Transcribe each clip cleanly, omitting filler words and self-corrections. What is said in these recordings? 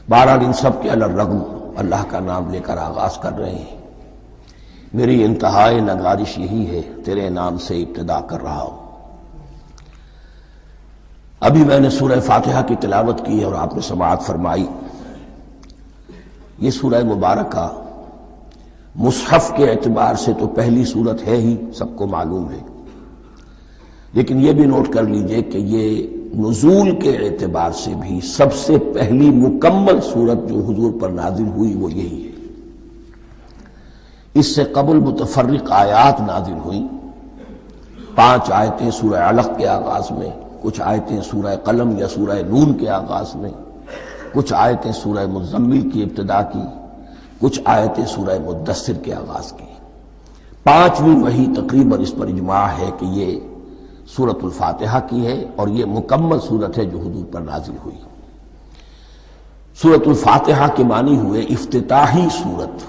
بہرحال ان سب کے الرغم اللہ کا نام لے کر آغاز کر رہے ہیں۔ میری انتہائی نگارش یہی ہے، تیرے نام سے ابتدا کر رہا ہوں۔ ابھی میں نے سورہ فاتحہ کی تلاوت کی اور آپ نے سماعت فرمائی۔ یہ سورہ مبارکہ مصحف کے اعتبار سے تو پہلی سورت ہے ہی، سب کو معلوم ہے، لیکن یہ بھی نوٹ کر لیجئے کہ یہ نزول کے اعتبار سے بھی سب سے پہلی مکمل سورت جو حضور پر نازل ہوئی وہ یہی ہے۔ اس سے قبل متفرق آیات نازل ہوئیں، 5 آیتیں سورہ علق کے آغاز میں، کچھ آیتیں سورہ قلم یا سورہ نون کے آغاز میں، کچھ آیتیں سورہ مزمل کی ابتدا کی، کچھ آیتیں سورہ مدثر کے آغاز کی۔ 5ویں وحی تقریباً اس پر اجماع ہے کہ یہ سورۃ الفاتحہ کی ہے اور یہ مکمل سورت ہے جو حضور پر نازل ہوئی۔ سورۃ الفاتحہ کے معنی ہوئے افتتاحی سورت۔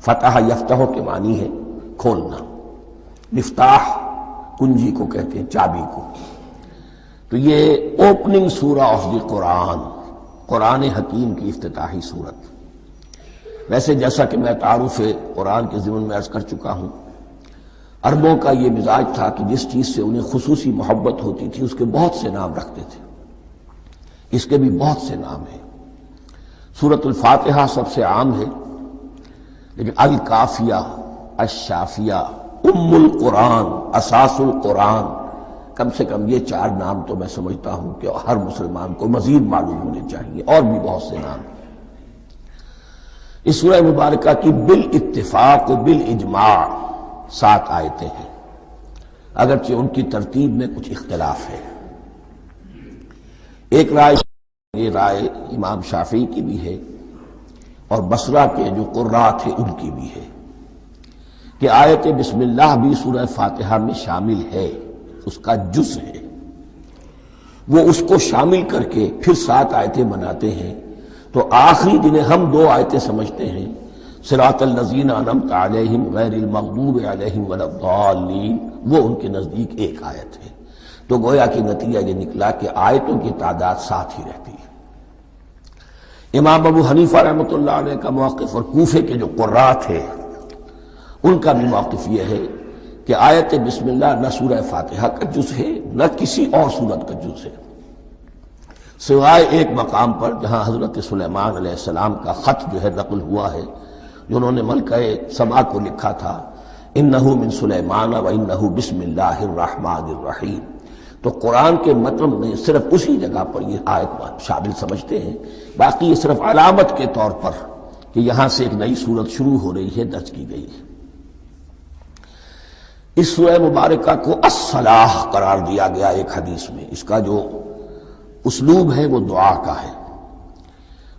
فتح یفتح کے معنی ہے کھولنا، مفتاح کنجی کو کہتے ہیں، چابی کو۔ تو یہ اوپننگ سورہ آف دی قرآن، قرآن حکیم کی افتتاحی سورت۔ ویسے جیسا کہ میں تعارف قرآن کے ضمن میں عرض کر چکا ہوں، عربوں کا یہ مزاج تھا کہ جس چیز سے انہیں خصوصی محبت ہوتی تھی اس کے بہت سے نام رکھتے تھے۔ اس کے بھی بہت سے نام ہیں۔ سورۃ الفاتحہ سب سے عام ہے، لیکن الکافیہ، الشافیہ، ام القرآن، اساس القرآن، کم سے کم یہ 4 نام تو میں سمجھتا ہوں کہ ہر مسلمان کو مزید معلوم ہونے چاہیے، اور بھی بہت سے نام۔ اس سورہ مبارکہ کی بالاتفاق و بالاجماع 7 آیتیں ہیں، اگرچہ ان کی ترتیب میں کچھ اختلاف ہے۔ ایک رائے، یہ رائے امام شافعی کی بھی ہے اور بصرہ کے جو قراء تھے ان کی بھی ہے کہ آیت بسم اللہ بھی سورہ فاتحہ میں شامل ہے، اس کا جز ہے۔ وہ اس کو شامل کر کے پھر 7 آیتیں بناتے ہیں، تو آخری جنہیں ہم 2 آیتیں سمجھتے ہیں، صراط الذین انعمت علیہم غیر المغضوب علیہم ولا الضالین، وہ ان کے نزدیک ایک آیت ہے۔ تو گویا کہ نتیجہ یہ نکلا کہ آیتوں کی تعداد 7 ہی رہتی ہے۔ امام ابو حنیفہ رحمۃ اللہ علیہ کا موقف اور کوفے کے جو قراء تھے ان کا بھی موقف یہ ہے کہ آیت بسم اللہ نہ سورہ فاتحہ کا جز ہے نہ کسی اور سورت کا جز ہے، سوائے ایک مقام پر جہاں حضرت سلیمان علیہ السلام کا خط جو ہے نقل ہوا ہے، جو انہوں نے ملکہ سبا کو لکھا تھا، انہ من سلیمان و انہ بسم اللہ الرحمن الرحیم۔ تو قرآن کے متن میں صرف اسی جگہ پر یہ آیت شامل سمجھتے ہیں، باقی یہ صرف علامت کے طور پر کہ یہاں سے ایک نئی سورت شروع ہو رہی ہے درج کی گئی ہے۔ اس سورہ مبارکہ کو الصلاح قرار دیا گیا ایک حدیث میں۔ اس کا جو اسلوب ہے وہ دعا کا ہے،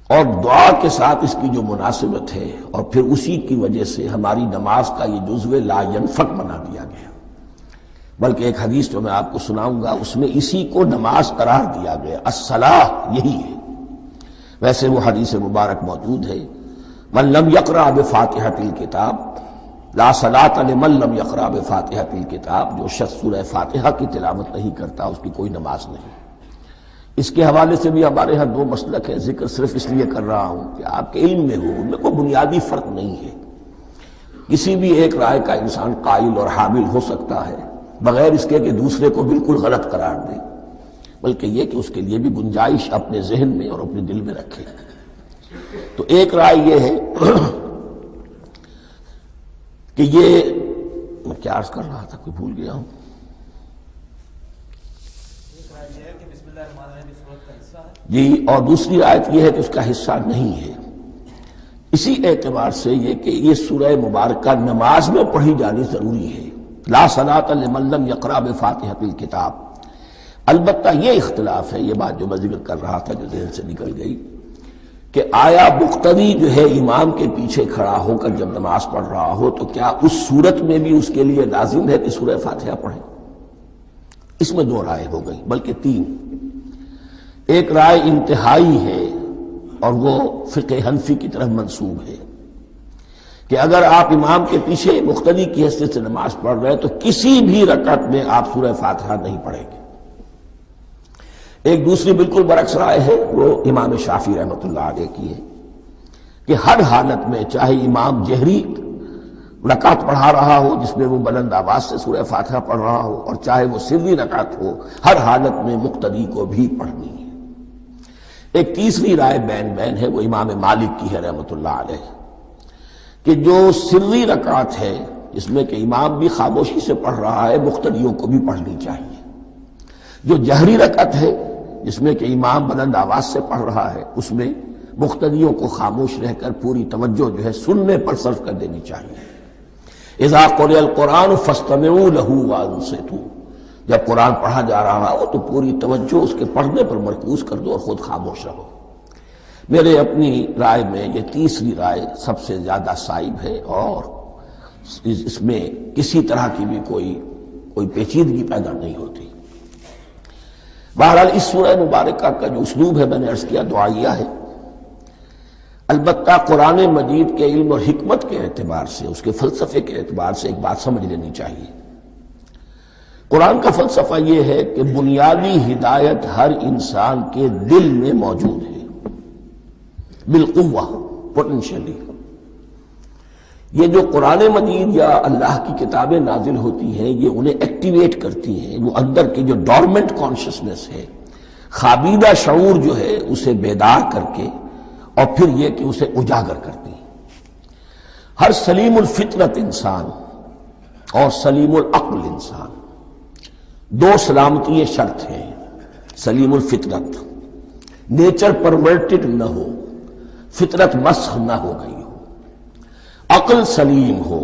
اور دعا کے ساتھ اس کی جو مناسبت ہے، اور پھر اسی کی وجہ سے ہماری نماز کا یہ جزو لا ینفک بنا دیا گیا۔ بلکہ ایک حدیث جو میں آپ کو سناؤں گا اس میں اسی کو نماز قرار دیا گیا، الصلاح یہی ہے۔ ویسے وہ حدیث مبارک موجود ہے، من لم یقرأ بفاتحۃ الکتاب لا صلاۃ لمن لم یقرأ بفاتحۃ الکتاب، جو شخص سورہ فاتحہ کی تلاوت نہیں کرتا اس کی کوئی نماز نہیں۔ اس کے حوالے سے بھی ہمارے ہاں 2 مسلک ہیں، ذکر صرف اس لیے کر رہا ہوں کہ آپ کے علم میں ہو، ان میں کوئی بنیادی فرق نہیں ہے۔ کسی بھی ایک رائے کا انسان قائل اور حامل ہو سکتا ہے بغیر اس کے کہ دوسرے کو بالکل غلط قرار دے، بلکہ یہ کہ اس کے لیے بھی گنجائش اپنے ذہن میں اور اپنے دل میں رکھے۔ تو ایک رائے یہ ہے کہ یہ میں کیا عرض کر رہا تھا، کوئی بھول گیا ہوں۔ جی، اور دوسری آیت یہ ہے کہ اس کا حصہ نہیں ہے۔ اسی اعتبار سے یہ کہ یہ سورہ مبارکہ نماز میں پڑھی جانی ضروری ہے، لا صلاۃ لمن لم یقرأ بفاتحۃ الکتاب۔ البتہ یہ اختلاف ہے، یہ بات جو میں ذکر کر رہا تھا جو ذہن سے نکل گئی، کہ آیا مقتدی جو ہے امام کے پیچھے کھڑا ہو کر جب نماز پڑھ رہا ہو تو کیا اس صورت میں بھی اس کے لیے لازم ہے کہ سورہ فاتحہ پڑھے؟ اس میں 2 رائے ہو گئی، بلکہ 3۔ ایک رائے انتہائی ہے اور وہ فقہ حنفی کی طرف منسوب ہے کہ اگر آپ امام کے پیچھے مقتدی کی حیثیت سے نماز پڑھ رہے ہیں تو کسی بھی رکعت میں آپ سورہ فاتحہ نہیں پڑھیں گے۔ ایک دوسری بالکل برعکس رائے ہے، وہ امام شافعی رحمۃ اللہ علیہ کی ہے کہ ہر حالت میں چاہے امام جہری رکعت پڑھا رہا ہو جس میں وہ بلند آواز سے سورہ فاتحہ پڑھ رہا ہو، اور چاہے وہ سری رکعت ہو، ہر حالت میں مقتدی کو بھی پڑھنی ہے۔ ایک تیسری رائے بین ہے، وہ امام مالک کی ہے رحمۃ اللہ علیہ، کہ جو سری رکعت ہے جس میں کہ امام بھی خاموشی سے پڑھ رہا ہے، مقتدیوں کو بھی پڑھنی چاہیے۔ جو جہری رکعت ہے جس میں کہ امام بلند آواز سے پڑھ رہا ہے، اس میں مقتدیوں کو خاموش رہ کر پوری توجہ جو ہے سننے پر صرف کر دینی چاہیے۔ اذا قرئ القرآن فاستمعوا له وانصتوا، جب قرآن پڑھا جا رہا ہو تو پوری توجہ اس کے پڑھنے پر مرکوز کر دو اور خود خاموش رہو۔ میرے اپنی رائے میں یہ تیسری رائے سب سے زیادہ صائب ہے، اور اس میں کسی طرح کی بھی کوئی پیچیدگی پیدا نہیں ہوتی۔ بہرحال اس سورہ مبارکہ کا جو اسلوب ہے، میں نے عرض کیا دعائیہ ہے، البتہ قرآن مجید کے علم اور حکمت کے اعتبار سے، اس کے فلسفے کے اعتبار سے ایک بات سمجھ لینی چاہیے۔ قرآن کا فلسفہ یہ ہے کہ بنیادی ہدایت ہر انسان کے دل میں موجود ہے، بالقوہ، پوٹینشلی۔ یہ جو قرآن مجید یا اللہ کی کتابیں نازل ہوتی ہیں، یہ انہیں ایکٹیویٹ کرتی ہیں، وہ اندر کی جو ڈورمنٹ کانشسنس ہے، خابیدہ شعور جو ہے، اسے بیدار کر کے، اور پھر یہ کہ اسے اجاگر کرتی ہیں۔ ہر سلیم الفطرت انسان اور سلیم العقل انسان، دو سلامتی شرط ہیں۔ سلیم الفطرت، نیچر پرورٹڈ نہ ہو، فطرت مسخ نہ ہو گئی ہو، عقل سلیم ہو،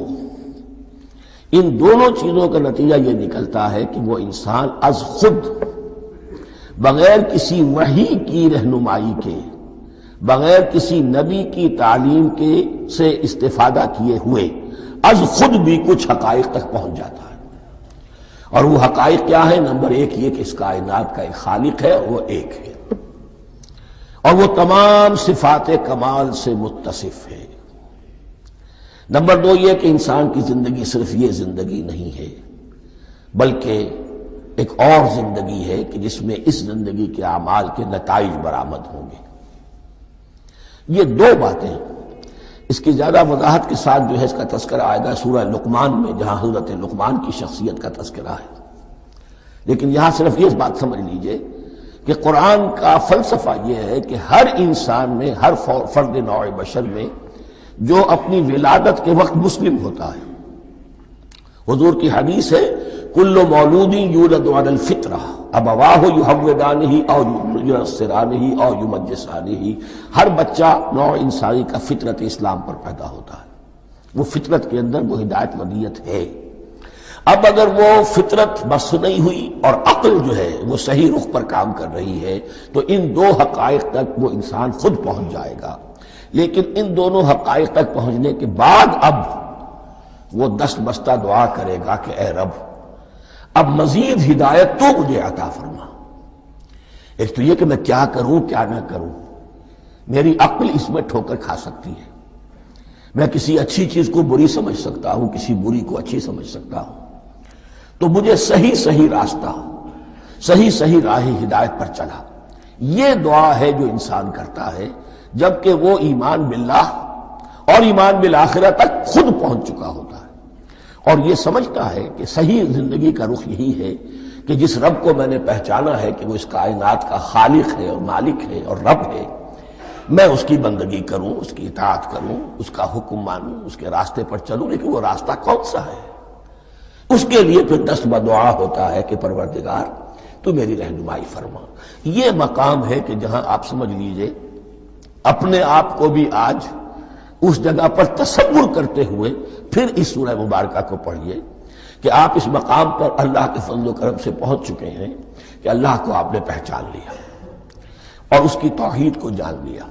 ان دونوں چیزوں کا نتیجہ یہ نکلتا ہے کہ وہ انسان از خود، بغیر کسی وحی کی رہنمائی کے، بغیر کسی نبی کی تعلیم کے سے استفادہ کیے ہوئے، از خود بھی کچھ حقائق تک پہنچ جاتا ہے۔ اور وہ حقائق کیا ہے؟ نمبر ایک یہ کہ اس کائنات کا ایک خالق ہے، وہ ایک ہے، اور وہ تمام صفات کمال سے متصف ہے۔ نمبر دو یہ کہ انسان کی زندگی صرف یہ زندگی نہیں ہے، بلکہ ایک اور زندگی ہے کہ جس میں اس زندگی کے اعمال کے نتائج برآمد ہوں گے۔ یہ دو باتیں، اس کی زیادہ وضاحت کے ساتھ جو ہے اس کا تذکرہ آئے گا سورہ لقمان میں، جہاں حضرت لقمان کی شخصیت کا تذکرہ ہے۔ لیکن یہاں صرف یہ بات سمجھ لیجئے کہ قرآن کا فلسفہ یہ ہے کہ ہر انسان میں، ہر فرد نوع بشر میں، جو اپنی ولادت کے وقت مسلم ہوتا ہے، حضور کی حدیث ہے کل مولود یولد علی الفطرہ ابواہ یحودانہ او ینصرانہ او یمجسانہ، ہر بچہ نوع انسانی کا فطرت اسلام پر پیدا ہوتا ہے، وہ فطرت کے اندر وہ ہدایت ودیت ہے۔ اب اگر وہ فطرت بس نہیں ہوئی اور عقل جو ہے وہ صحیح رخ پر کام کر رہی ہے، تو ان دو حقائق تک وہ انسان خود پہنچ جائے گا۔ لیکن ان دونوں حقائق تک پہنچنے کے بعد اب وہ دست بستہ دعا کرے گا کہ اے رب، اب مزید ہدایت تو مجھے عطا فرما۔ ایک تو یہ کہ میں کیا کروں کیا نہ کروں، میری عقل اس میں ٹھوکر کھا سکتی ہے، میں کسی اچھی چیز کو بری سمجھ سکتا ہوں، کسی بری کو اچھی سمجھ سکتا ہوں، تو مجھے صحیح راستہ، صحیح راہ ہدایت پر چلا۔ یہ دعا ہے جو انسان کرتا ہے جبکہ وہ ایمان باللہ اور ایمان بالآخرہ تک خود پہنچ چکا ہوتا ہے، اور یہ سمجھتا ہے کہ صحیح زندگی کا رخ یہی ہے کہ جس رب کو میں نے پہچانا ہے کہ وہ اس کائنات کا خالق ہے اور مالک ہے اور رب ہے، میں اس کی بندگی کروں، اس کی اطاعت کروں، اس کا حکم مانوں، اس کے راستے پر چلوں۔ لیکن وہ راستہ کون سا ہے؟ اس کے لیے پھر دست بدعا ہوتا ہے کہ پروردگار تو میری رہنمائی فرما۔ یہ مقام ہے کہ جہاں آپ سمجھ لیجئے اپنے آپ کو بھی آج اس جگہ پر تصور کرتے ہوئے پھر اس سورہ مبارکہ کو پڑھیے کہ آپ اس مقام پر اللہ کے فضل و کرم سے پہنچ چکے ہیں کہ اللہ کو آپ نے پہچان لیا اور اس کی توحید کو جان لیا،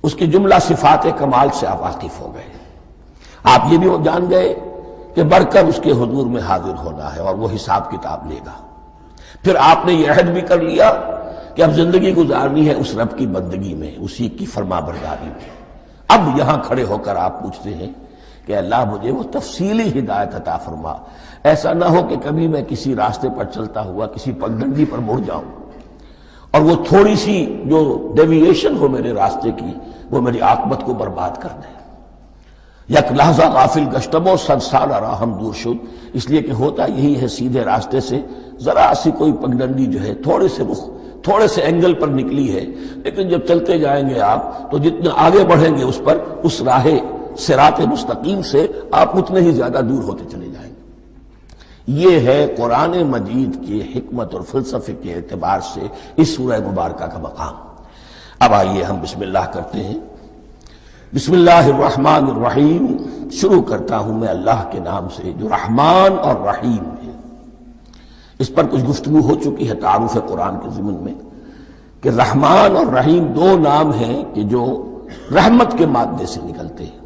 اس کی جملہ صفات کمال سے آپ واقف ہو گئے۔ آپ یہ بھی جان گئے کہ بڑھ کر اس کے حضور میں حاضر ہونا ہے اور وہ حساب کتاب لے گا۔ پھر آپ نے یہ عہد بھی کر لیا کہ اب زندگی گزارنی ہے اس رب کی بندگی میں، اسی کی فرما برداری میں۔ اب یہاں کھڑے ہو کر آپ پوچھتے ہیں کہ اللہ مجھے وہ تفصیلی ہدایت عطا فرما، ایسا نہ ہو کہ کبھی میں کسی راستے پر چلتا ہوا کسی پگڈنڈی پر مڑ جاؤں اور وہ تھوڑی سی جو ڈیویشن ہو میرے راستے کی وہ میری عاقبت کو برباد کر دے۔ یک لحظہ غافل گشتم و صد سال راہم دور شد، اس لیے کہ ہوتا یہی ہے سیدھے راستے سے ذرا سی کوئی پگڈنڈی جو ہے تھوڑے سے اینگل پر نکلی ہے، لیکن جب چلتے جائیں گے آپ تو جتنے آگے بڑھیں گے اس پر، اس راہ صراط مستقیم سے آپ اتنے ہی زیادہ دور ہوتے چلے جائیں گے۔ یہ ہے قرآن مجید کی حکمت اور فلسفے کے اعتبار سے اس سورہ مبارکہ کا مقام۔ اب آئیے ہم بسم اللہ کرتے ہیں۔ بسم اللہ الرحمن الرحیم، شروع کرتا ہوں میں اللہ کے نام سے جو رحمان اور رحیم ہے۔ اس پر کچھ گفتگو ہو چکی ہے تعارف قرآن کے ضمن میں کہ رحمان اور رحیم دو نام ہیں کہ جو رحمت کے مادے سے نکلتے ہیں۔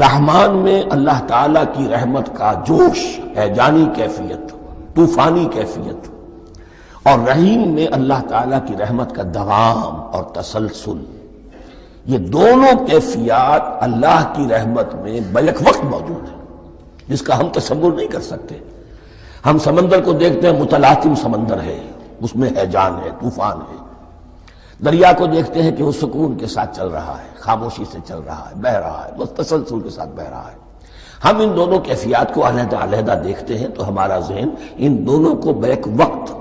رحمان میں اللہ تعالیٰ کی رحمت کا جوش، ہیجانی کیفیت، طوفانی کیفیت، اور رحیم میں اللہ تعالیٰ کی رحمت کا دوام اور تسلسل۔ یہ دونوں کیفیات اللہ کی رحمت میں بیک وقت موجود ہیں، جس کا ہم تصور نہیں کر سکتے۔ ہم سمندر کو دیکھتے ہیں، متلاطم سمندر ہے، اس میں ہیجان ہے، طوفان ہے۔ دریا کو دیکھتے ہیں کہ وہ سکون کے ساتھ چل رہا ہے، خاموشی سے چل رہا ہے، بہہ رہا ہے، بس تسلسل کے ساتھ بہہ رہا ہے۔ ہم ان دونوں کیفیات کو علیحدہ علیحدہ دیکھتے ہیں تو ہمارا ذہن ان دونوں کو بیک وقت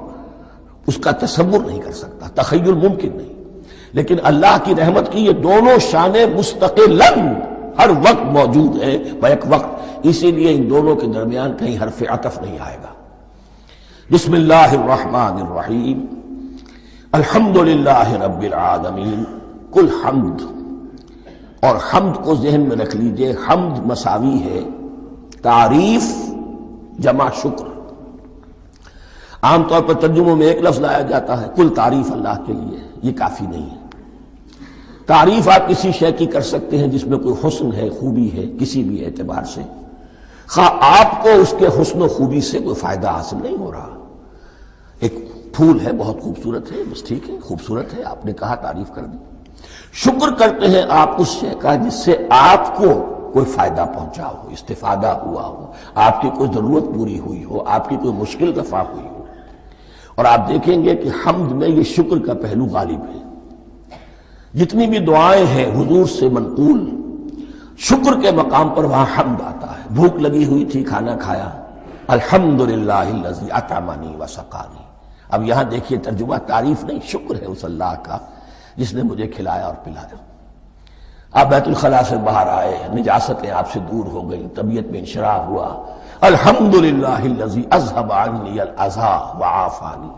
اس کا تصور نہیں کر سکتا، تخیل ممکن نہیں۔ لیکن اللہ کی رحمت کی یہ دونوں شانیں مستقلاً ہر وقت موجود ہیں، بیک وقت، اسی لیے ان دونوں کے درمیان کہیں حرف عطف نہیں آئے گا۔ بسم اللہ الرحمن الرحیم، الحمدللہ رب العالمین۔ کل حمد، اور حمد کو ذہن میں رکھ لیجئے، حمد مساوی ہے تعریف جمع شکر۔ عام طور پر ترجموں میں ایک لفظ لایا جاتا ہے، کل تعریف اللہ کے لیے، یہ کافی نہیں ہے۔ تعریف آپ کسی شے کی کر سکتے ہیں جس میں کوئی حسن ہے، خوبی ہے، کسی بھی اعتبار سے، خواہ آپ کو اس کے حسن و خوبی سے کوئی فائدہ حاصل نہیں ہو رہا۔ ایک پھول ہے، بہت خوبصورت ہے، بس ٹھیک ہے، خوبصورت ہے، آپ نے کہا، تعریف کر دی۔ شکر کرتے ہیں آپ اس شے کا جس سے آپ کو کوئی فائدہ پہنچا ہو، استفادہ ہوا ہو، آپ کی کوئی ضرورت پوری ہوئی ہو، آپ کی کوئی مشکل رفع ہوئی ہو۔ اور آپ دیکھیں گے کہ حمد میں یہ شکر کا پہلو غالب ہے۔ جتنی بھی دعائیں ہیں حضور سے منقول، شکر کے مقام پر وہاں حمد آتا ہے۔ بھوک لگی ہوئی تھی، کھانا کھایا، الحمدللہ الذی اطعمنی وسقانی۔ اب یہاں دیکھیے ترجمہ تعریف نہیں، شکر ہے اس اللہ کا جس نے مجھے کھلایا اور پلایا۔ آپ بیت الخلاء سے باہر آئے، نجاستیں آپ سے دور ہو گئیں، طبیعت میں انشراح ہوا، الحمدللہ الذی اذھب عنی الاذی وعافانی۔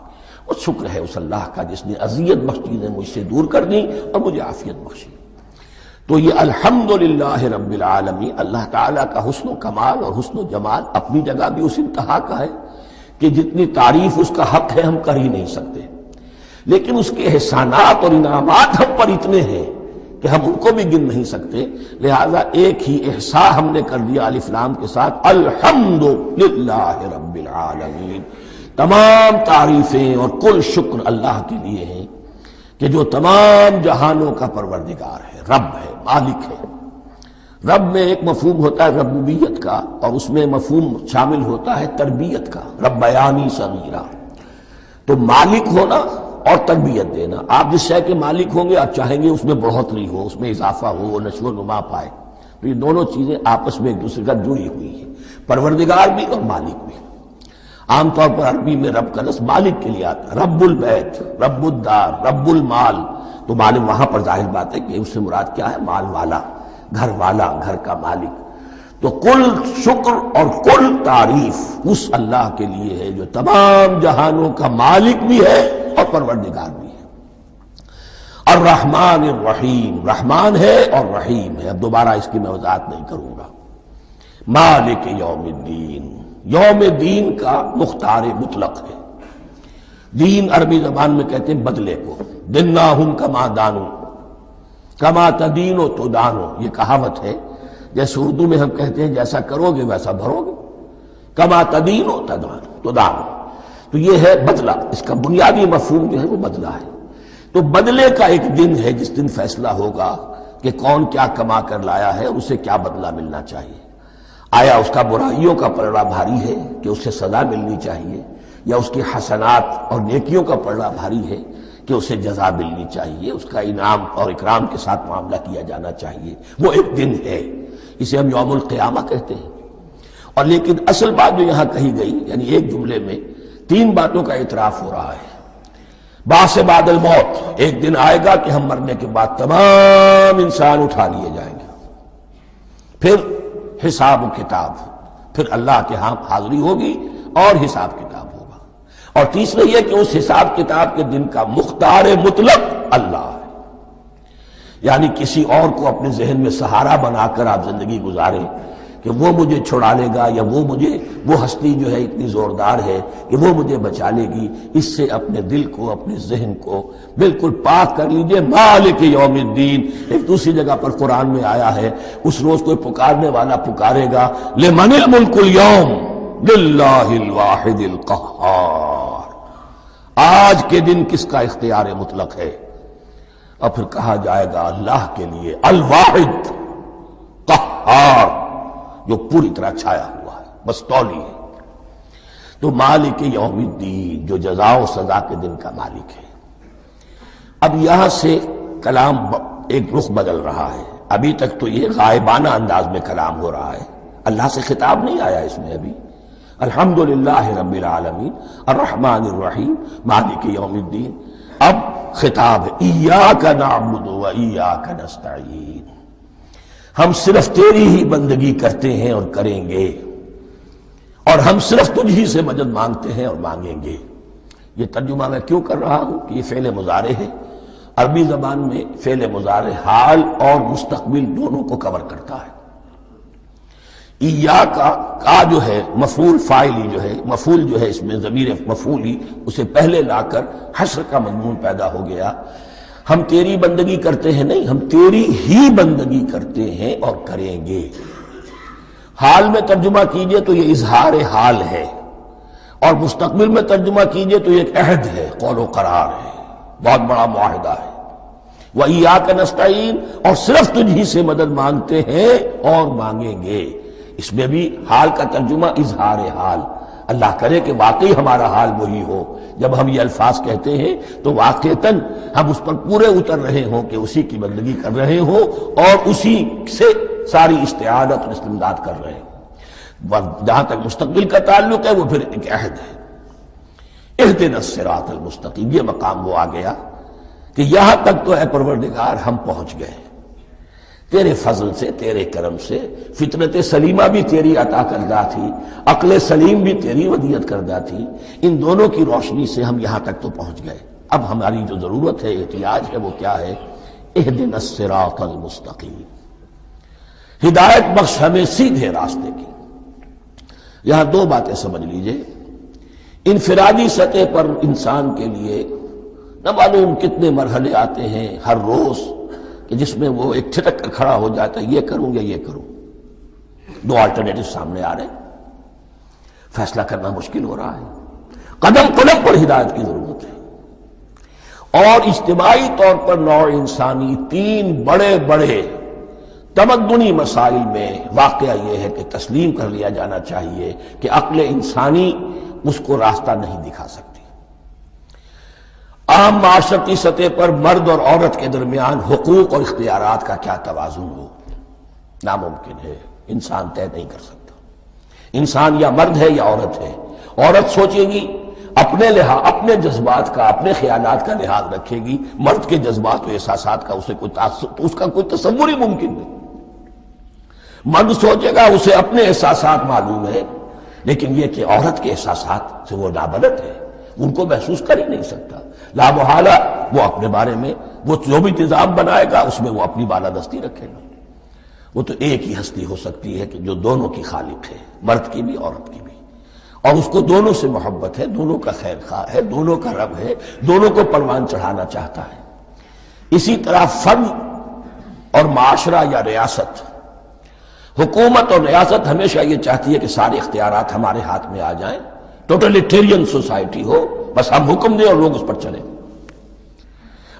وہ شکر ہے اس اللہ کا جس نے اذیت بخش چیزیں مجھ سے دور کر دیں اور مجھے عافیت بخشی۔ تو یہ الحمدللہ رب العالمین، اللہ تعالیٰ کا حسن و کمال اور حسن و جمال اپنی جگہ بھی اس انتہا کا ہے کہ جتنی تعریف اس کا حق ہے ہم کر ہی نہیں سکتے، لیکن اس کے احسانات اور انعامات ہم پر اتنے ہیں کہ ہم ان کو بھی گن نہیں سکتے۔ لہذا ایک ہی احصاء ہم نے کر دیا الف لام کے ساتھ، الحمدللہ رب العالمین۔ تمام تعریفیں اور کل شکر اللہ کے لیے ہیں کہ جو تمام جہانوں کا پروردگار ہے، رب ہے، مالک ہے۔ رب میں ایک مفہوم ہوتا ہے ربوبیت کا، اور اس میں مفہوم شامل ہوتا ہے تربیت کا، ربیانی صغیرہ۔ تو مالک ہونا اور تربیت دینا، آپ جس شے کے مالک ہوں گے آپ چاہیں گے اس میں بڑھوتری ہو، اس میں اضافہ ہو، وہ نشو و نما پائے۔ تو یہ دونوں چیزیں آپس میں ایک دوسرے کا جڑی ہوئی ہیں، پروردگار بھی اور مالک بھی۔ عام طور پر عربی میں رب کا لفظ مالک کے لیے آتا ہے، رب البیت، رب الدار، رب المال۔ تو مالک وہاں پر ظاہر بات ہے کہ اس سے مراد کیا ہے، مال والا، گھر والا، گھر کا مالک۔ تو کل شکر اور کل تعریف اس اللہ کے لیے ہے جو تمام جہانوں کا مالک بھی ہے اور پروردگار بھی ہے۔ الرحمن الرحیم، رحمان ہے اور رحیم ہے۔ اب دوبارہ اس کی میں وضاحت نہیں کروں گا۔ مالک یوم الدین، یوم دین کا مختار مطلق ہے۔ دین عربی زبان میں کہتے ہیں بدلے کو، دناہم کما دانو، کما تدینو تو دانو، یہ کہاوت ہے۔ جیسے اردو میں ہم کہتے ہیں جیسا کرو گے ویسا بھرو گے، کما تدینو تو دانو۔ تو یہ ہے بدلہ، اس کا بنیادی مفہوم جو ہے وہ بدلہ ہے۔ تو بدلے کا ایک دن ہے جس دن فیصلہ ہوگا کہ کون کیا کما کر لایا ہے اور اسے کیا بدلہ ملنا چاہیے۔ آیا اس کا برائیوں کا پلڑا بھاری ہے کہ اسے سزا ملنی چاہیے، یا اس کی حسنات اور نیکیوں کا پڑھنا بھاری ہے کہ اسے جزا ملنی چاہیے، اس کا انعام اور اکرام کے ساتھ معاملہ کیا جانا چاہیے، وہ ایک دن ہے، اسے ہم یوم القیامہ کہتے ہیں۔ اور لیکن اصل بات جو یہاں کہی گئی، یعنی ایک جملے میں 3 باتوں کا اعتراف ہو رہا ہے۔ بعث بعد الموت، ایک دن آئے گا کہ ہم مرنے کے بعد تمام انسان اٹھا لیے جائیں گے، پھر حساب و کتاب، پھر اللہ کے ہاں حاضری ہوگی اور حساب کتاب ہوگا۔ اور تیسرا یہ کہ اس حساب کتاب کے دن کا مختار مطلق اللہ ہے، یعنی کسی اور کو اپنے ذہن میں سہارا بنا کر آپ زندگی گزاریں کہ وہ مجھے چھڑا لے گا، یا وہ ہستی جو ہے اتنی زوردار ہے کہ وہ مجھے بچا لے گی، اس سے اپنے دل کو، اپنے ذہن کو بالکل پاک کر لیجئے۔ مالک یوم الدین، ایک دوسری جگہ پر قرآن میں آیا ہے، اس روز کوئی پکارنے والا پکارے گا لمن الملک اليوم للہ الواحد القہار، آج کے دن کس کا اختیار مطلق ہے؟ اور پھر کہا جائے گا اللہ کے لیے الواحد قہار، جو پوری طرح چھایا ہوا ہے، مستولی ہے۔ تو مالک یوم الدین، جو جزا و سزا کے دن کا مالک ہے۔ اب یہاں سے کلام ایک رخ بدل رہا ہے۔ ابھی تک تو یہ غائبانہ انداز میں کلام ہو رہا ہے، اللہ سے خطاب نہیں آیا اس میں ابھی۔ الحمدللہ رب العالمین الرحمن الرحیم مالک یوم الدین، اب خطاب ہے ایاک نعبد و ایاک نستعین، ہم صرف تیری ہی بندگی کرتے ہیں اور کریں گے، اور ہم صرف تجھ ہی سے مدد مانگتے ہیں اور مانگیں گے۔ یہ ترجمہ میں کیوں کر رہا ہوں کہ یہ فعل مضارع ہے۔ عربی زبان میں فعل مضارع حال اور مستقبل دونوں کو کور کرتا ہے۔ کا جو ہے مفعول فاعلی جو ہے، مفعول جو ہے اس میں ضمیر مفعولی، اسے پہلے لا کر حشر کا مضمون پیدا ہو گیا۔ ہم تیری بندگی کرتے ہیں نہیں، ہم تیری ہی بندگی کرتے ہیں اور کریں گے۔ حال میں ترجمہ کیجئے تو یہ اظہار حال ہے، اور مستقبل میں ترجمہ کیجئے تو یہ ایک عہد ہے، قول و قرار ہے، بہت بڑا معاہدہ ہے۔ وَإِيَّاكَ نَسْتَعِينُ، اور صرف تجھ ہی سے مدد مانگتے ہیں اور مانگیں گے۔ اس میں بھی حال کا ترجمہ اظہار حال، اللہ کرے کہ واقعی ہمارا حال وہی ہو، جب ہم یہ الفاظ کہتے ہیں تو واقعتاً ہم اس پر پورے اتر رہے ہوں کہ اسی کی بندگی کر رہے ہوں اور اسی سے ساری استعانت اور استمداد کر رہے ہیں۔ جہاں تک مستقبل کا تعلق ہے وہ پھر ایک عہد ہے، اہدنا الصراط المستقیم، یہ مقام وہ آ گیا کہ یہاں تک تو اے پروردگار ہم پہنچ گئے، تیرے فضل سے، تیرے کرم سے۔ فطرت سلیمہ بھی تیری عطا کردہ تھی، عقل سلیم بھی تیری ودیعت کردہ تھی، ان دونوں کی روشنی سے ہم یہاں تک تو پہنچ گئے۔ اب ہماری جو ضرورت ہے، احتیاج ہے، وہ کیا ہے؟ اہدنا الصراط المستقیم، ہدایت بخش ہمیں سیدھے راستے کی۔ یہاں 2 باتیں سمجھ لیجئے۔ انفرادی سطح پر انسان کے لیے نہ معلوم کتنے مرحلے آتے ہیں ہر روز کہ جس میں وہ ایک چھٹک کر کھڑا ہو جاتا ہے، یہ کروں یا یہ کروں، 2 آلٹرنیٹو سامنے آ رہے ہیں، فیصلہ کرنا مشکل ہو رہا ہے۔ قدم قدم پر ہدایت کی ضرورت ہے۔ اور اجتماعی طور پر نوع انسانی 3 بڑے بڑے تمدنی مسائل میں واقعہ یہ ہے کہ تسلیم کر لیا جانا چاہیے کہ عقل انسانی اس کو راستہ نہیں دکھا سکتی۔ عام معاشرتی سطح پر مرد اور عورت کے درمیان حقوق اور اختیارات کا کیا توازن ہو، ناممکن ہے، انسان طے نہیں کر سکتا۔ انسان یا مرد ہے یا عورت ہے۔ عورت سوچے گی اپنے اپنے جذبات کا، اپنے خیالات کا لحاظ رکھے گی، مرد کے جذبات و احساسات کا اس کا کوئی تصور ہی ممکن نہیں۔ مرد سوچے گا اسے اپنے احساسات معلوم ہے، لیکن یہ کہ عورت کے احساسات سے وہ نابلد ہے، ان کو محسوس کر ہی نہیں سکتا۔ لا محالہ وہ اپنے بارے میں وہ جو بھی نظام بنائے گا اس میں وہ اپنی بالادستی رکھے گا۔ وہ تو ایک ہی ہستی ہو سکتی ہے کہ جو دونوں کی خالق ہے، مرد کی بھی عورت کی بھی، اور اس کو دونوں سے محبت ہے، دونوں کا خیر خواہ ہے، دونوں کا رب ہے، دونوں کو پروان چڑھانا چاہتا ہے۔ اسی طرح فرد اور معاشرہ یا ریاست، حکومت اور ریاست ہمیشہ یہ چاہتی ہے کہ سارے اختیارات ہمارے ہاتھ میں آ جائیں، ٹوٹلیٹیرین سوسائٹی ہو، بس ہم حکم دیں اور لوگ اس پر چلیں۔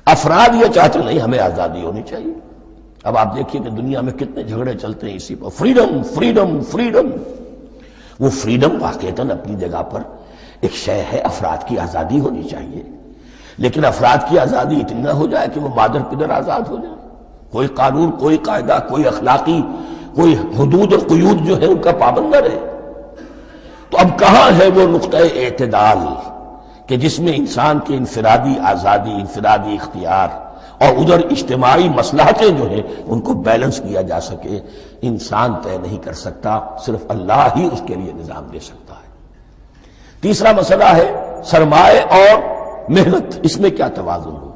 افراد یہ چاہتے نہیں، ہمیں آزادی ہونی چاہیے۔ اب آپ دیکھیے کہ دنیا میں کتنے جھگڑے چلتے ہیں اسی پر، فریڈم فریڈم فریڈم۔ وہ فریڈم واقعتاً اپنی جگہ پر ایک شے ہے افراد کی آزادی ہونی چاہیے، لیکن افراد کی آزادی اتنی نہ ہو جائے کہ وہ مادر پدر آزاد ہو جائے، کوئی قانون، کوئی قاعدہ، کوئی اخلاقی، کوئی حدود اور قیود جو ہے ان کا پابند نہ رہے۔ تو اب کہاں ہے وہ نقطۂ اعتدال کہ جس میں انسان کی انفرادی آزادی، انفرادی اختیار اور ادھر اجتماعی مصلحتیں جو ہیں ان کو بیلنس کیا جا سکے؟ انسان طے نہیں کر سکتا، صرف اللہ ہی اس کے لیے نظام دے سکتا ہے۔ تیسرا مسئلہ ہے سرمایہ اور محنت، اس میں کیا توازن ہو؟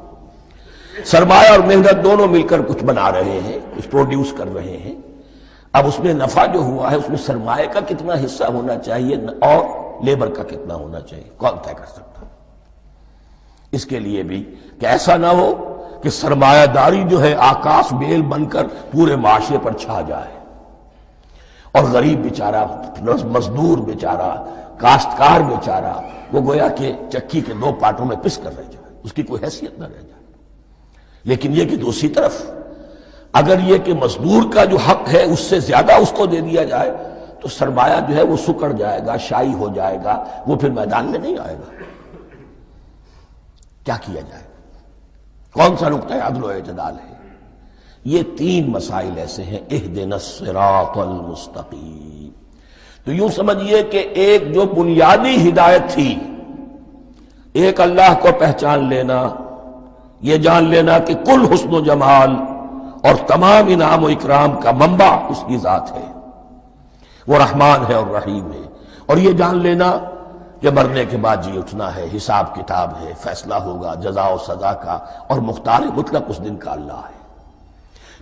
سرمایہ اور محنت دونوں مل کر کچھ بنا رہے ہیں، کچھ پروڈیوس کر رہے ہیں۔ اب اس میں نفع جو ہوا ہے اس میں سرمایہ کا کتنا حصہ ہونا چاہیے اور لیبر کا کتنا ہونا چاہیے، کون طے کر سکتا؟ اس کے لیے بھی کہ ایسا نہ ہو کہ سرمایہ داری جو ہے آکاش بیل بن کر پورے معاشرے پر چھا جائے اور غریب بیچارہ، مزدور بیچارہ، کاشتکار بیچارہ وہ گویا کہ چکی کے دو پارٹوں میں پس کر رہ جائے، اس کی کوئی حیثیت نہ رہ جائے۔ لیکن یہ کہ دوسری طرف اگر یہ کہ مزدور کا جو حق ہے اس سے زیادہ اس کو دے دیا جائے تو سرمایہ جو ہے وہ سکڑ جائے گا، شائی ہو جائے گا، وہ پھر میدان میں نہیں آئے گا۔ کیا کیا جائے؟ کون سا نقطہ عدل و اعتدال ہے؟ یہ تین مسائل ایسے ہیں، اہدنا الصراط المستقیم۔ تو یوں سمجھیے کہ ایک جو بنیادی ہدایت تھی، ایک اللہ کو پہچان لینا، یہ جان لینا کہ کل حسن و جمال اور تمام انعام و اکرام کا منبع اس کی ذات ہے، وہ رحمان ہے اور رحیم ہے، اور یہ جان لینا کہ مرنے کے بعد جی اٹھنا ہے، حساب کتاب ہے، فیصلہ ہوگا جزا و سزا کا، اور مختار مطلق اس دن کا اللہ ہے۔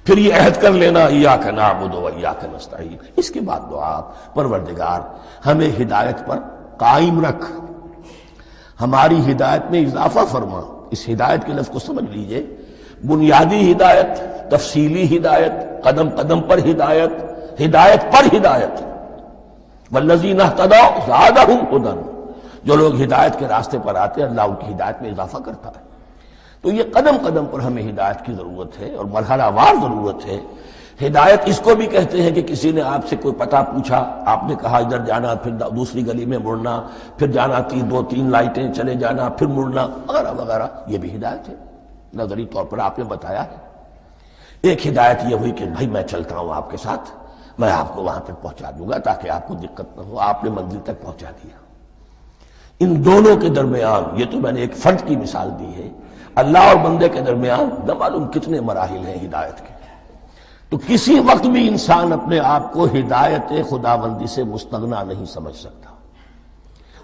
پھر یہ عہد کر لینا ایاک نعبد و ایاک نستعین۔ اس کے بعد دعا، پروردگار ہمیں ہدایت پر قائم رکھ، ہماری ہدایت میں اضافہ فرما۔ اس ہدایت کے لفظ کو سمجھ لیجئے، بنیادی ہدایت، تفصیلی ہدایت، قدم قدم پر ہدایت، ہدایت پر ہدایت۔ والذین اہتدوا زادہم ہدی، جو لوگ ہدایت کے راستے پر آتے ہیں اللہ ان کی ہدایت میں اضافہ کرتا ہے۔ تو یہ قدم قدم پر ہمیں ہدایت کی ضرورت ہے اور مرحلہ وار ضرورت ہے۔ ہدایت اس کو بھی کہتے ہیں کہ کسی نے آپ سے کوئی پتہ پوچھا، آپ نے کہا ادھر جانا، پھر دوسری گلی میں مڑنا، پھر جانا دو تین لائٹیں چلے جانا، پھر مڑنا، وغیرہ وغیرہ، یہ بھی ہدایت ہے۔ نظری طور پر آپ نے بتایا ہے۔ ایک ہدایت یہ ہوئی کہ بھائی میں چلتا ہوں آپ کے ساتھ، میں آپ کو وہاں تک پہنچا دوں گا تاکہ آپ کو دقت نہ ہو، آپ نے منزل تک پہنچا دیا۔ ان دونوں کے درمیان، یہ تو میں نے ایک فرد کی مثال دی ہے، اللہ اور بندے کے درمیان نہ معلوم کتنے مراحل ہیں ہدایت کے۔ تو کسی وقت بھی انسان اپنے آپ کو ہدایت خداوندی سے مستغنا نہیں سمجھ سکتا،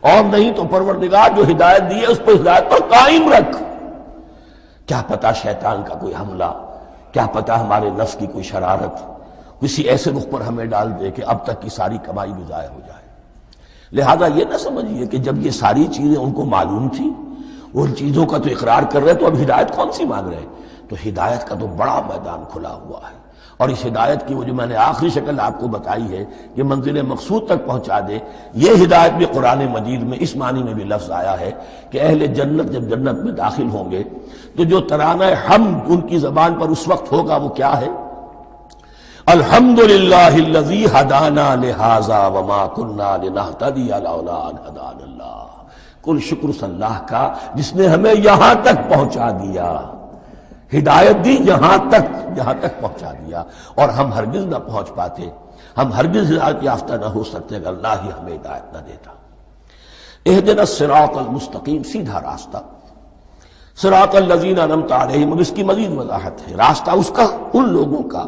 اور نہیں تو پروردگار جو ہدایت دی ہے اس پر ہدایت پر قائم رکھ۔ کیا پتہ شیطان کا کوئی حملہ، کیا پتہ ہمارے نفس کی کوئی شرارت کسی ایسے رخ پر ہمیں ڈال دے کہ اب تک کی ساری کمائی بھی ضائع ہو جائے۔ لہذا یہ نہ سمجھیے کہ جب یہ ساری چیزیں ان کو معلوم تھی، ان چیزوں کا تو اقرار کر رہے تو اب ہدایت کون سی مانگ رہے؟ تو ہدایت کا تو بڑا میدان کھلا ہوا ہے، اور اس ہدایت کی وہ جو میں نے آخری شکل آپ کو بتائی ہے کہ منزل مقصود تک پہنچا دے، یہ ہدایت بھی قرآن مجید میں اس معنی میں بھی لفظ آیا ہے کہ اہل جنت جب جنت میں داخل ہوں گے تو جو ترانہ حمد ان کی زبان پر اس وقت ہوگا وہ کیا ہے؟ الحمدللہ الذی ہدانا لہذا وما کنا لنہتدی لولا ان ہدانا اللہ۔ کل شکر اس اللہ کا جس نے ہمیں یہاں تک پہنچا دیا، ہدایت دی یہاں تک پہنچا دیا، اور ہم ہرگز نہ پہنچ پاتے، ہم ہرگز ہدایت یافتہ نہ ہو سکتے اگر اللہ ہی ہمیں ہدایت نہ دیتا۔ اہدنا الصراط المستقیم، سیدھا راستہ، صراط الذین انعمت علیہم، اس کی مزید وضاحت ہے، راستہ اس کا ان لوگوں کا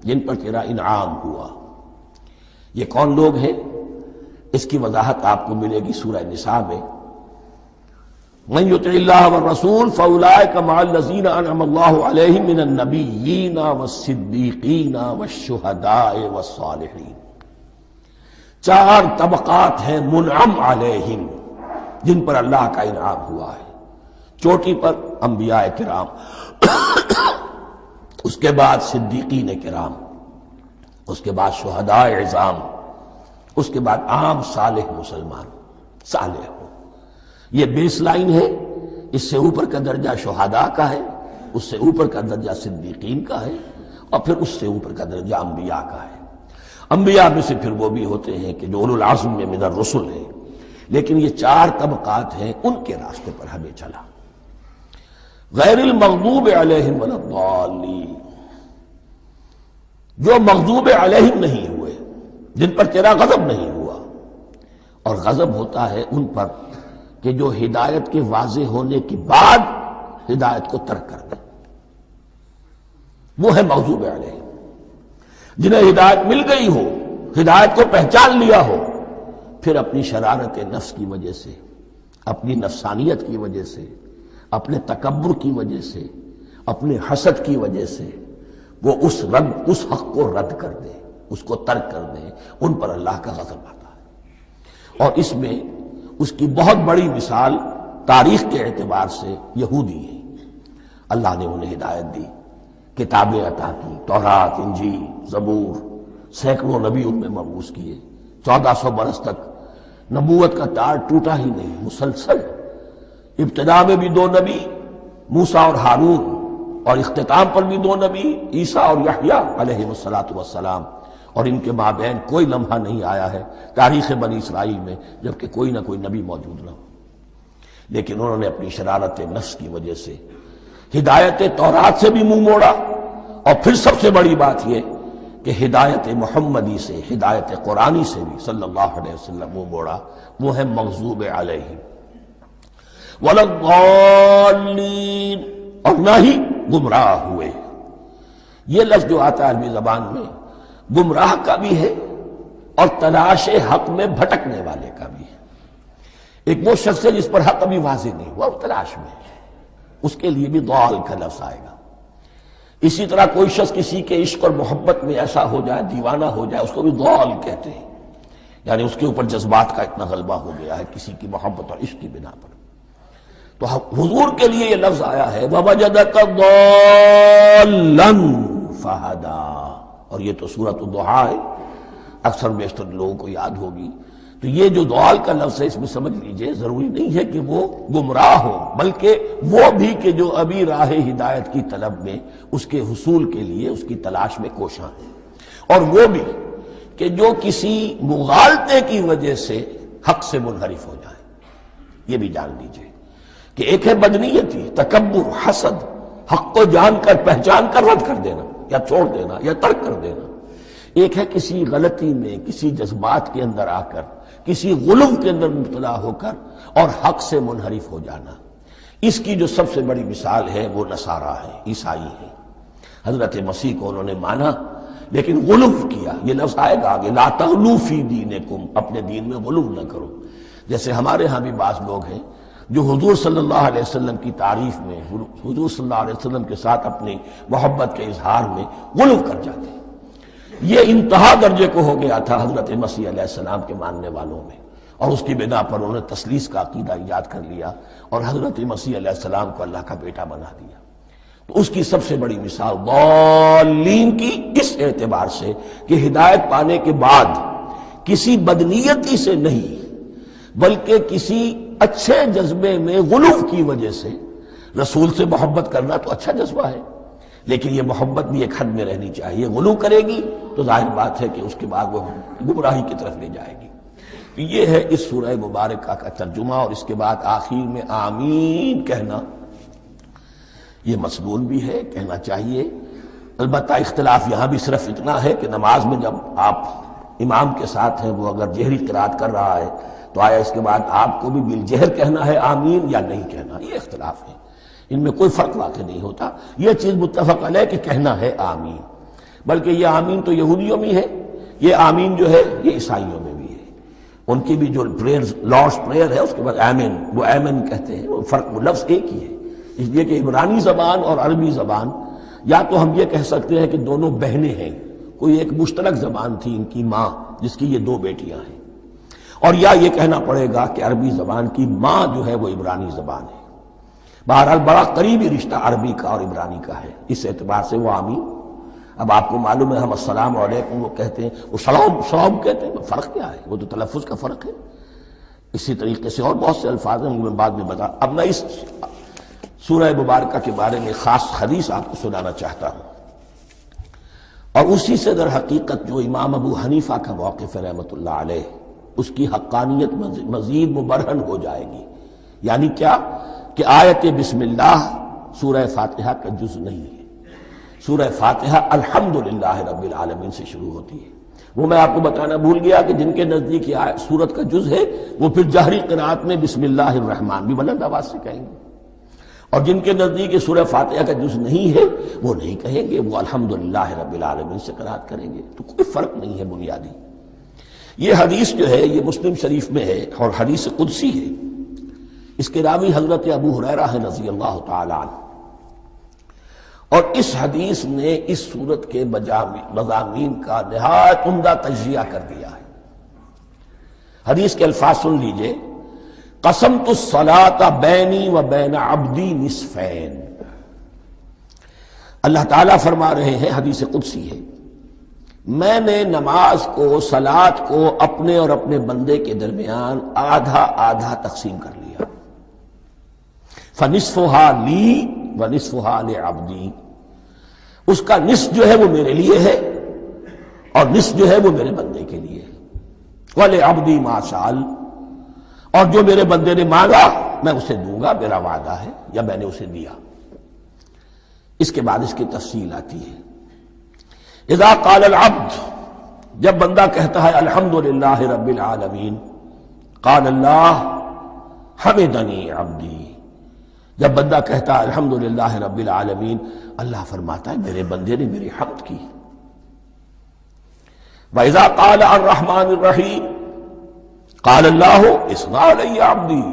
جن پر تیرا انعام ہوا۔ یہ کون لوگ ہیں؟ اس کی وضاحت آپ کو ملے گی سورہ نساء میں، من یطع اللہ والرسول فاولئک مع الذین انعم اللہ علیہم من النبیین والصدیقین والشہداء والصالحین۔ چار طبقات ہیں منعم علیہم جن پر اللہ کا انعام ہوا ہے۔ چوٹی پر انبیاء کرام، اس کے بعد صدیقین کرام، اس کے بعد شہداء عظام، اس کے بعد عام صالح مسلمان، صالح ہو۔ یہ بیس لائن ہے، اس سے اوپر کا درجہ شہداء کا ہے، اس سے اوپر کا درجہ صدیقین کا ہے، اور پھر اس سے اوپر کا درجہ انبیاء کا ہے۔ انبیاء میں سے پھر وہ بھی ہوتے ہیں کہ جو اولو العزم میں من الرسل ہیں، لیکن یہ چار طبقات ہیں، ان کے راستے پر ہمیں چلا۔ غیر المغضوب علیہم ولا الضالین، جو مغضوب علیہم نہیں ہوئے، جن پر تیرا غضب نہیں ہوا۔ اور غضب ہوتا ہے ان پر کہ جو ہدایت کے واضح ہونے کے بعد ہدایت کو ترک کر دیں، وہ ہے مغضوب علیہم۔ جنہیں ہدایت مل گئی ہو، ہدایت کو پہچان لیا ہو، پھر اپنی شرارت نفس کی وجہ سے، اپنی نفسانیت کی وجہ سے، اپنے تکبر کی وجہ سے، اپنے حسد کی وجہ سے وہ اس حق کو رد کر دیں، اس کو ترک کر دیں، ان پر اللہ کا غضب آتا ہے۔ اور اس میں اس کی بہت بڑی مثال تاریخ کے اعتبار سے یہودی ہیں۔ اللہ نے انہیں ہدایت دی، کتابیں عطا کی، تورات، انجیل، زبور، سینکڑوں نبی ان میں مبعوث کیے، 1400 برس تک نبوت کا تار ٹوٹا ہی نہیں، مسلسل۔ ابتدا میں بھی 2 نبی، موسیٰ اور ہارون، اور اختتام پر بھی 2 نبی، عیسیٰ اور یحییٰ علیہ السلام، اور ان کے مابین کوئی لمحہ نہیں آیا ہے تاریخ بنی اسرائیل میں جبکہ کوئی نہ کوئی نبی موجود نہ ہو۔ لیکن انہوں نے اپنی شرارت نفس کی وجہ سے ہدایت تورات سے بھی منہ موڑا، اور پھر سب سے بڑی بات یہ کہ ہدایت محمدی سے، ہدایت قرآنی سے بھی صلی اللہ علیہ وسلم منہ موڑا، وہ ہے مغضوب علیہم ولا الضالین، اور نہ ہی گمراہ ہوئے۔ یہ لفظ جو آتا ہے عربی زبان میں، گمراہ کا بھی ہے اور تلاش حق میں بھٹکنے والے کا بھی ہے۔ ایک وہ شخص ہے جس پر حق ابھی واضح نہیں ہوا، وہ تلاش میں ہے، اس کے لیے بھی ضال کا لفظ آئے گا۔ اسی طرح کوئی شخص کسی کے عشق اور محبت میں ایسا ہو جائے، دیوانہ ہو جائے، اس کو بھی ضال کہتے ہیں، یعنی اس کے اوپر جذبات کا اتنا غلبہ ہو گیا ہے کسی کی محبت اور عشق کی بنا پر۔ تو حضور کے لیے یہ لفظ آیا ہے وَوَجَدَكَ ضَالًّا فَهَدَىٰ، اور یہ تو سورۃ الضحیٰ ہے، اکثر بیشتر لوگوں کو یاد ہوگی۔ تو یہ جو ضال کا لفظ ہے، اس میں سمجھ لیجئے ضروری نہیں ہے کہ وہ گمراہ ہو، بلکہ وہ بھی کہ جو ابھی راہ ہدایت کی طلب میں، اس کے حصول کے لیے اس کی تلاش میں کوشاں ہیں، اور وہ بھی کہ جو کسی مغالطے کی وجہ سے حق سے منحرف ہو جائے۔ یہ بھی جان لیجئے کہ ایک ہے بدنیتی، تکبر، حسد، حق کو جان کر پہچان کر رد کر دینا یا چھوڑ دینا یا ترک کر دینا۔ ایک ہے کسی غلطی میں، کسی جذبات کے اندر آ کر، کسی غلو کے اندر مبتلا ہو کر اور حق سے منحرف ہو جانا۔ اس کی جو سب سے بڑی مثال ہے وہ نصارہ ہے، عیسائی ہے۔ حضرت مسیح کو انہوں نے مانا لیکن غلو کیا، یہ لفظ آئے گا آگے، لا تغلو فی دینکم، اپنے دین میں غلو نہ کرو۔ جیسے ہمارے ہاں بھی بعض لوگ ہیں جو حضور صلی اللہ علیہ وسلم کی تعریف میں، حضور صلی اللہ علیہ وسلم کے ساتھ اپنی محبت کے اظہار میں غلو کر جاتے ہیں۔ یہ انتہا درجے کو ہو گیا تھا حضرت مسیح علیہ السلام کے ماننے والوں میں، اور اس کی بنا پر انہوں نے تثلیث کا عقیدہ ایجاد کر لیا اور حضرت مسیح علیہ السلام کو اللہ کا بیٹا بنا دیا۔ تو اس کی سب سے بڑی مثال ضالین کی اس اعتبار سے کہ ہدایت پانے کے بعد کسی بدنیتی سے نہیں بلکہ کسی اچھے جذبے میں غلو کی وجہ سے، رسول سے محبت کرنا تو اچھا جذبہ ہے، لیکن یہ محبت بھی ایک حد میں رہنی چاہیے۔ غلو کرے گی تو ظاہر بات ہے کہ اس کے بعد وہ گمراہی کی طرف لے جائے گی۔ تو یہ ہے اس سورہ مبارکہ کا ترجمہ، اور اس کے بعد آخر میں آمین کہنا، یہ مسنون بھی ہے، کہنا چاہیے۔ البتہ اختلاف یہاں بھی صرف اتنا ہے کہ نماز میں جب آپ امام کے ساتھ ہیں، وہ اگر جہری قرات کر رہا ہے تو آیا اس کے بعد آپ کو بھی بالجہر کہنا ہے آمین یا نہیں کہنا، یہ اختلاف ہے، ان میں کوئی فرق واقع نہیں ہوتا۔ یہ چیز متفق علیہ کہ کہنا ہے آمین، بلکہ یہ آمین تو یہودیوں میں ہے، یہ آمین جو ہے یہ عیسائیوں میں بھی ہے۔ ان کی بھی جو لارڈس پریئر ہے اس کے بعد آمین، وہ آمین کہتے ہیں، وہ فرق، وہ لفظ ایک ہی ہے، اس لیے کہ عبرانی زبان اور عربی زبان، یا تو ہم یہ کہہ سکتے ہیں کہ دونوں بہنیں ہیں، کوئی ایک مشترک زبان تھی ان کی ماں جس کی یہ 2 بیٹیاں ہیں، اور یا یہ کہنا پڑے گا کہ عربی زبان کی ماں جو ہے وہ عبرانی زبان ہے۔ بہرحال بڑا قریبی رشتہ عربی کا اور عبرانی کا ہے، اس اعتبار سے وہ آمین۔ اب آپ کو معلوم ہے ہم السلام علیکم وہ کہتے ہیں، وہ سلام کہتے ہیں، فرق کیا ہے؟ وہ تو تلفظ کا فرق ہے۔ اسی طریقے سے اور بہت سے الفاظ ہیں، میں بعد میں بتا۔ اب میں اس سورہ مبارکہ کے بارے میں خاص حدیث آپ کو سنانا چاہتا ہوں، اور اسی سے در حقیقت جو امام ابو حنیفہ کا موقف ہے رحمۃ اللہ علیہ، اس کی حقانیت مزید مبرہن ہو جائے گی۔ یعنی کیا کہ آیت بسم اللہ سورہ فاتحہ کا جز نہیں ہے۔ سورہ فاتحہ الحمدللہ رب العالمین سے شروع ہوتی ہے۔ وہ میں آپ کو بتانا بھول گیا کہ جن کے نزدیک یہ سورت کا جز ہے وہ پھر جہری قرات میں بسم اللہ الرحمن بھی بلند آواز سے کہیں گے، اور جن کے نزدیک یہ سورہ فاتحہ کا جز نہیں ہے وہ نہیں کہیں گے، وہ الحمدللہ رب العالمین سے قرات کریں گے۔ تو کوئی فرق نہیں ہے بنیادی۔ یہ حدیث جو ہے یہ مسلم شریف میں ہے اور حدیث قدسی ہے۔ اس کے راوی حضرت ابو ہریرہ ہے رضی اللہ تعالی عنہ، اور اس حدیث نے اس سورت کے مضامین کا نہایت عمدہ تجزیہ کر دیا ہے۔ حدیث کے الفاظ سن لیجئے، قسمت الصلاۃ بینی و بین عبدی نصفین۔ اللہ تعالیٰ فرما رہے ہیں، حدیث قدسی ہے، میں نے نماز کو، صلاۃ کو اپنے اور اپنے بندے کے درمیان آدھا آدھا تقسیم کر لیا۔ فنصفها لی ونصفها لعبدی، اس کا نصف جو ہے وہ میرے لیے ہے اور نصف جو ہے وہ میرے بندے کے لیے ہے۔ وَلِعَبْدِي مَا سَأَلَ، اور جو میرے بندے نے مانگا میں اسے دوں گا، میرا وعدہ ہے یا میں نے اسے دیا۔ اس کے بعد اس کی تفصیل آتی ہے، اذا قال العبد، جب بندہ کہتا ہے الحمدللہ رب العالمین، قال اللہ حمدنی عبدی، جب بندہ کہتا ہے الحمدللہ رب العالمین، اللہ فرماتا ہے میرے بندے نے میری حمد کی۔ وَإِذَا قَالَ الرَّحْمَنِ الرَّحِيمِ قَالَ اللَّهُ اثْنَىٰ عَلَيَّ عَبْدِي،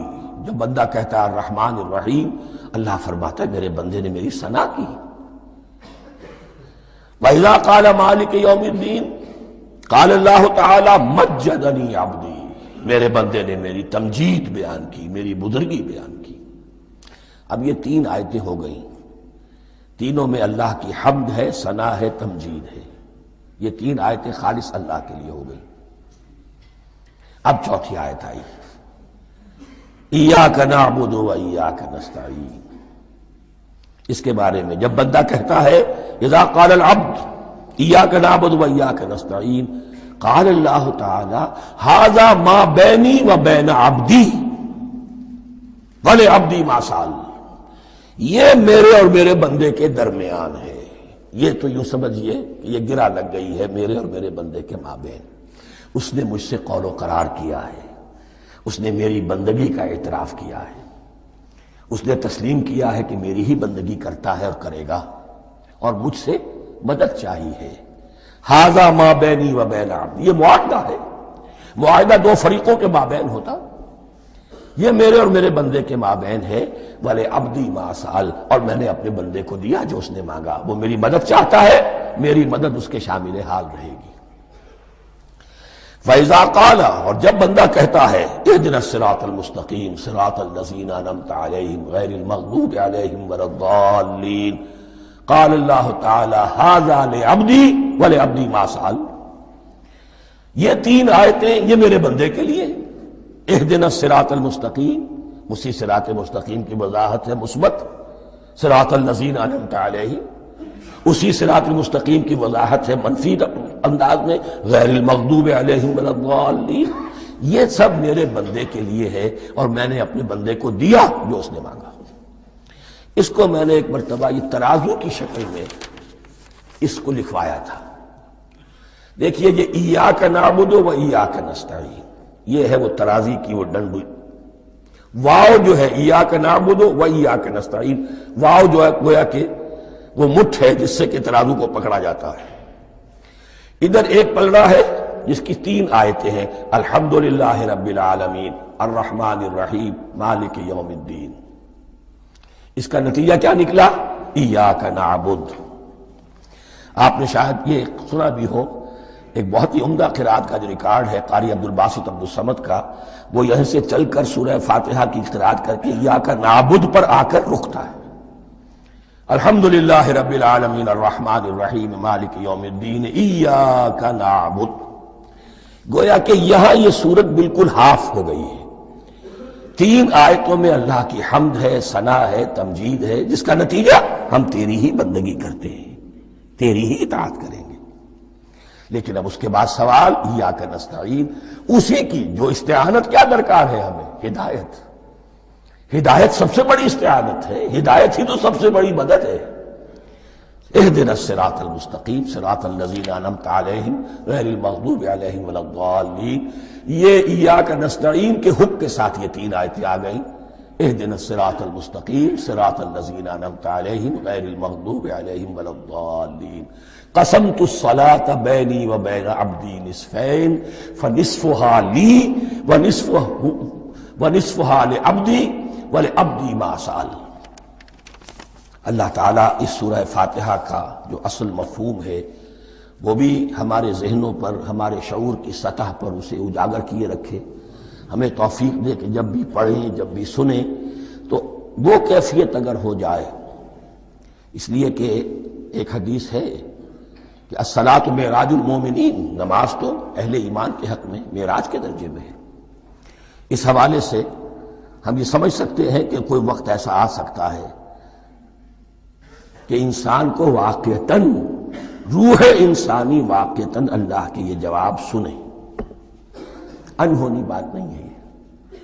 جب بندہ کہتا ہے الرحمن الرحیم، اللہ فرماتا ہے میرے بندے نے میری ثنا کی۔ وَإِذَا قَالَ مَالِكِ يَوْمِ الدِّينِ قَالَ اللَّهُ تَعَالَى مَجَّدَنِي عَبْدِي، میرے بندے نے میری تمجید بیان کی، میری بزرگی بیان کی۔ اب یہ تین آیتیں ہو گئیں، تینوں میں اللہ کی حمد ہے، ثنا ہے، تمجید ہے۔ یہ تین آیتیں خالص اللہ کے لیے ہو گئیں۔ اب چوتھی آیت آئی، ایاک نعبد و ایاک نستعین۔ اس کے بارے میں جب بندہ کہتا ہے اذا قال العبد ایاک نعبد و ایاک نستعین، قال اللہ تعالی ھذا ما بینی و بین عبدی ولعبدی ما سأل، یہ میرے اور میرے بندے کے درمیان ہے۔ یہ تو یوں سمجھیے کہ یہ گرہ لگ گئی ہے میرے اور میرے بندے کے مابین۔ اس نے مجھ سے قول و قرار کیا ہے، اس نے میری بندگی کا اعتراف کیا ہے، اس نے تسلیم کیا ہے کہ میری ہی بندگی کرتا ہے اور کرے گا، اور مجھ سے مدد چاہیے ہے۔ ھذا ما بینی و بین عبدی، یہ معاہدہ ہے۔ معاہدہ دو فریقوں کے مابین ہوتا، یہ میرے اور میرے بندے کے مابین ہے۔ وَلِعَبْدِي مَا سَأَلَ، اور میں نے اپنے بندے کو دیا جو اس نے مانگا، وہ میری مدد چاہتا ہے، میری مدد اس کے شامل حال رہے گی۔ فَإِذَا قَالَ، اور جب بندہ کہتا ہے اهْدِنَا الصِّرَاطَ الْمُسْتَقِيمَ صِرَاطَ الَّذِينَ أَنْعَمْتَ عَلَيْهِمْ غَيْرِ الْمَغْضُوبِ عَلَيْهِمْ وَلَا الضَّالِّينَ، قَالَ اللَّهُ تَعَالَى هَذَا لِعَبْدِي وَلِعَبْدِي مَا سَأَلَ۔ یہ تین آیتیں یہ میرے بندے کے لیے، اهْدِنَا الصِّرَاطَ الْمُسْتَقِيمَ، اسی صراط مستقیم کی وضاحت ہے مثبت، صراط الذین انعمت علیہم، اسی صراط المستقیم کی وضاحت ہے منفی انداز میں، غیر المغضوب علیہم ولا الضالین۔ یہ سب میرے بندے کے لیے ہے اور میں نے اپنے بندے کو دیا جو اس نے مانگا۔ اس کو میں نے ایک مرتبہ یہ ترازو کی شکل میں اس کو لکھوایا تھا۔ دیکھیے یہ ایاک نعبد و ایاک نستعین، یہ ہے وہ ترازی کی وہ ڈنڈ، واو جو ہے ایاک نعبد و ایاک نستعین، واو جو ہے گویا کہ وہ مٹھ ہے جس سے کہ ترازو کو پکڑا جاتا ہے۔ ادھر ایک پلڑا ہے جس کی تین آیتیں ہیں، الحمدللہ رب العالمین الرحمن الرحیم مالک یوم الدین۔ اس کا نتیجہ کیا نکلا؟ ایاک نعبد۔ آپ نے شاید یہ سنا بھی ہو، ایک بہت ہی عمدہ قرات کا جو ریکارڈ ہے قاری عبدالباسط عبدالصمد کا، وہ یہیں سے چل کر سورہ فاتحہ کی قرات کر کے ایاک نعبد پر آ کر رکتا ہے۔ الحمدللہ رب العالمین الرحمن الرحیم مالک یوم الدین ایاک نعبد۔ گویا کہ یہاں یہ صورت بالکل ہاف ہو گئی ہے۔ تین آیتوں میں اللہ کی حمد ہے، ثنا ہے، تمجید ہے، جس کا نتیجہ ہم تیری ہی بندگی کرتے ہیں، تیری ہی اطاعت کریں گے۔ لیکن اب اس کے بعد سوال ایاک نستعین، اسی کی جو استعانت کیا درکار ہے ہمیں؟ ہدایت۔ ہدایت سب سے بڑی استعانت ہے، ہدایت ہی تو سب سے بڑی مدد ہے۔ اہدنا الصراط المستقیم صراط الذین انعمت علیہم غیر المغضوب علیہم ولا الضالین، یہ ایاک نستعین کے حکم کے ساتھ یہ تین آیتیں آ گئیں۔ اہدنا الصراط المستقیم صراط الذین انعمت علیہم غیر المغضوب علیہم ولا الضالین۔ قسمت الصلاة بینی و بین عبدی نصفین فنصفها لی ونصفها لعبدی ولعبدی ما سأل۔ اللہ تعالیٰ اس سورہ فاتحہ کا جو اصل مفہوم ہے وہ بھی ہمارے ذہنوں پر، ہمارے شعور کی سطح پر اسے اجاگر کیے رکھے، ہمیں توفیق دے کہ جب بھی پڑھیں، جب بھی سنیں تو وہ کیفیت اگر ہو جائے، اس لیے کہ ایک حدیث ہے کہ الصلاۃ معراج المومنین، نماز تو اہل ایمان کے حق میں معراج کے درجے میں ہے۔ اس حوالے سے ہم یہ سمجھ سکتے ہیں کہ کوئی وقت ایسا آ سکتا ہے کہ انسان کو واقعتاً، روح انسانی واقعتاً اللہ کے یہ جواب سنے۔ انہونی بات نہیں ہے یہ،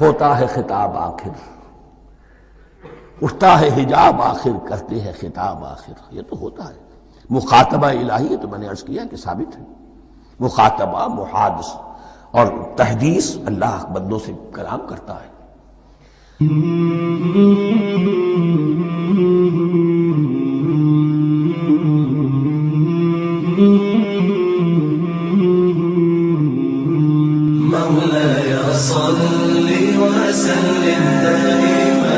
ہوتا ہے خطاب آخر، اٹھتا ہے حجاب آخر، کرتے ہیں خطاب آخر، یہ تو ہوتا ہے۔ مخاطبہ الہی تو میں نے عرض کیا کہ ثابت ہے، مخاطبہ، محادث اور تحدیث اللہ بندوں سے کلام کرتا ہے۔ مولاي صل وسلم دائما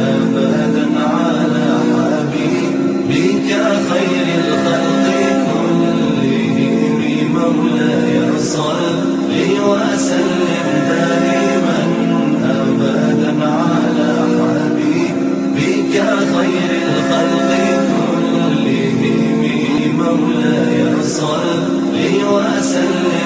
ابدا على حبيبك خير الخلق كلهم، مولاي صل وسلم دائما ابدا على حبيبك خير الخلق كلهم، مولاي صل وسلم